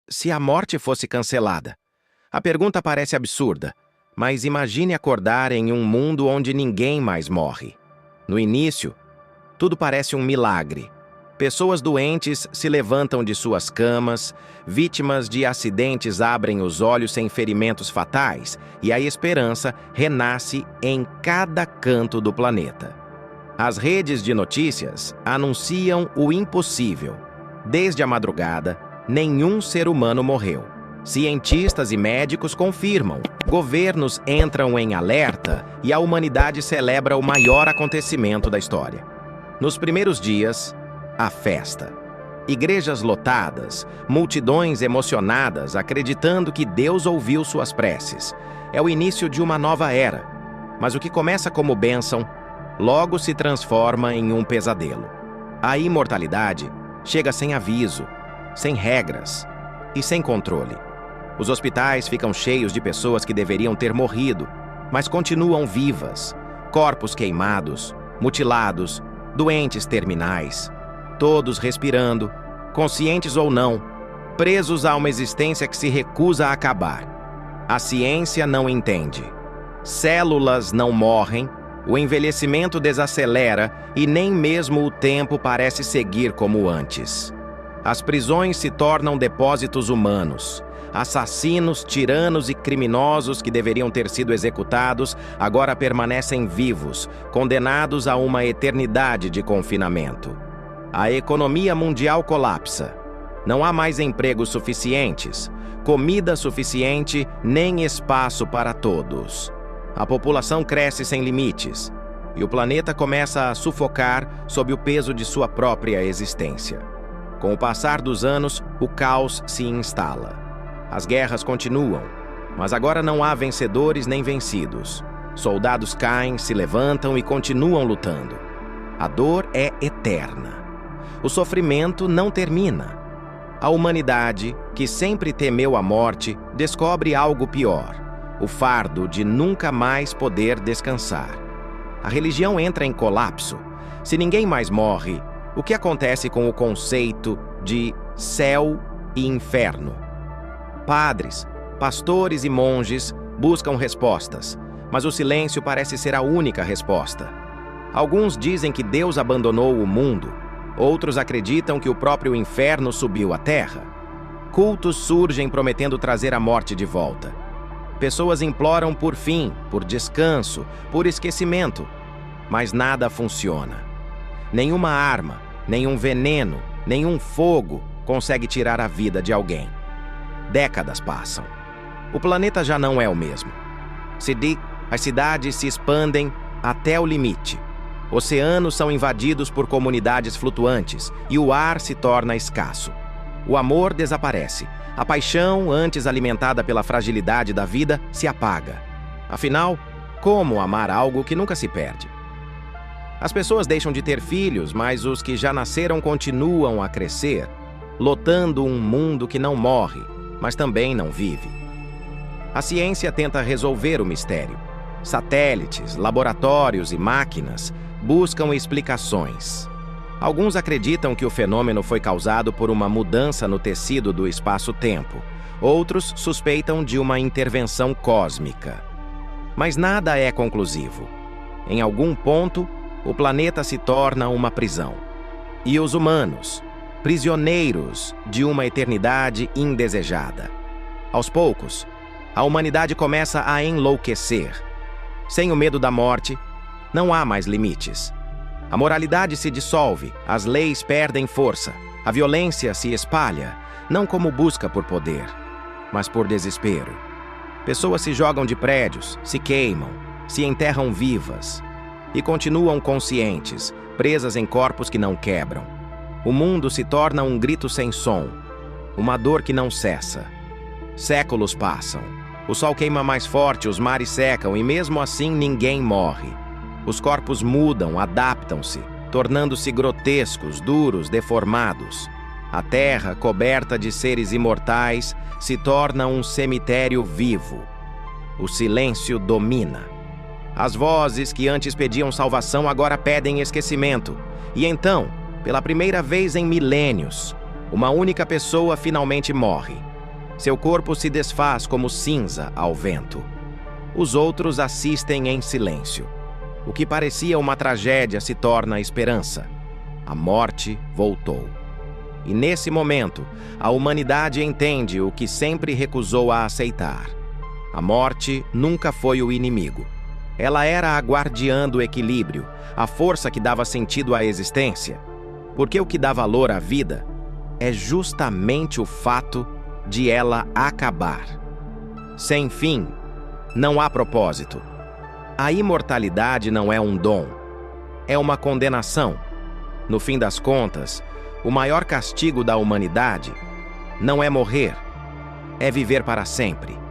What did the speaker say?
se a morte fosse cancelada? A pergunta parece absurda, mas imagine acordar em um mundo onde ninguém mais morre. No início, tudo parece um milagre. Pessoas doentes se levantam de suas camas, vítimas de acidentes abrem os olhos sem ferimentos fatais e a esperança renasce em cada canto do planeta. As redes de notícias anunciam o impossível. Desde a madrugada, nenhum ser humano morreu. Cientistas e médicos confirmam, governos entram em alerta e a humanidade celebra o maior acontecimento da história. Nos primeiros dias, a festa. Igrejas lotadas, multidões emocionadas acreditando que Deus ouviu suas preces. É o início de uma nova era. Mas o que começa como bênção, logo se transforma em um pesadelo. A imortalidade chega sem aviso, sem regras e sem controle. Os hospitais ficam cheios de pessoas que deveriam ter morrido, mas continuam vivas. Corpos queimados, mutilados, doentes terminais. Todos respirando, conscientes ou não, presos a uma existência que se recusa a acabar. A ciência não entende. Células não morrem, o envelhecimento desacelera e nem mesmo o tempo parece seguir como antes. As prisões se tornam depósitos humanos. Assassinos, tiranos e criminosos que deveriam ter sido executados agora permanecem vivos, condenados a uma eternidade de confinamento. A economia mundial colapsa. Não há mais empregos suficientes, comida suficiente, nem espaço para todos. A população cresce sem limites e o planeta começa a sufocar sob o peso de sua própria existência. Com o passar dos anos, o caos se instala. As guerras continuam, mas agora não há vencedores nem vencidos. Soldados caem, se levantam e continuam lutando. A dor é eterna. O sofrimento não termina. A humanidade, que sempre temeu a morte, descobre algo pior: o fardo de nunca mais poder descansar. A religião entra em colapso. Se ninguém mais morre, o que acontece com o conceito de céu e inferno? Padres, pastores e monges buscam respostas, mas o silêncio parece ser a única resposta. Alguns dizem que Deus abandonou o mundo. Outros acreditam que o próprio inferno subiu à terra. Cultos surgem prometendo trazer a morte de volta. Pessoas imploram por fim, por descanso, por esquecimento. Mas nada funciona. Nenhuma arma, nenhum veneno, nenhum fogo consegue tirar a vida de alguém. Décadas passam. O planeta já não é o mesmo. As cidades se expandem até o limite. Oceanos são invadidos por comunidades flutuantes e o ar se torna escasso. O amor desaparece. A paixão, antes alimentada pela fragilidade da vida, se apaga. Afinal, como amar algo que nunca se perde? As pessoas deixam de ter filhos, mas os que já nasceram continuam a crescer, lotando um mundo que não morre, mas também não vive. A ciência tenta resolver o mistério. Satélites, laboratórios e máquinas buscam explicações. Alguns acreditam que o fenômeno foi causado por uma mudança no tecido do espaço-tempo. Outros suspeitam de uma intervenção cósmica. Mas nada é conclusivo. Em algum ponto, o planeta se torna uma prisão. E os humanos, prisioneiros de uma eternidade indesejada. Aos poucos, a humanidade começa a enlouquecer. Sem o medo da morte, não há mais limites. A moralidade se dissolve, as leis perdem força, a violência se espalha, não como busca por poder, mas por desespero. Pessoas se jogam de prédios, se queimam, se enterram vivas e continuam conscientes, presas em corpos que não quebram. O mundo se torna um grito sem som, uma dor que não cessa. Séculos passam. O sol queima mais forte, os mares secam e mesmo assim ninguém morre. Os corpos mudam, adaptam-se, tornando-se grotescos, duros, deformados. A terra, coberta de seres imortais, se torna um cemitério vivo. O silêncio domina. As vozes que antes pediam salvação agora pedem esquecimento. E então, pela primeira vez em milênios, uma única pessoa finalmente morre. Seu corpo se desfaz como cinza ao vento. Os outros assistem em silêncio. O que parecia uma tragédia se torna esperança. A morte voltou. E nesse momento, a humanidade entende o que sempre recusou a aceitar. A morte nunca foi o inimigo. Ela era a guardiã do equilíbrio, a força que dava sentido à existência. Porque o que dá valor à vida é justamente o fato de ela acabar. Sem fim, não há propósito. A imortalidade não é um dom, é uma condenação. No fim das contas, o maior castigo da humanidade não é morrer, é viver para sempre.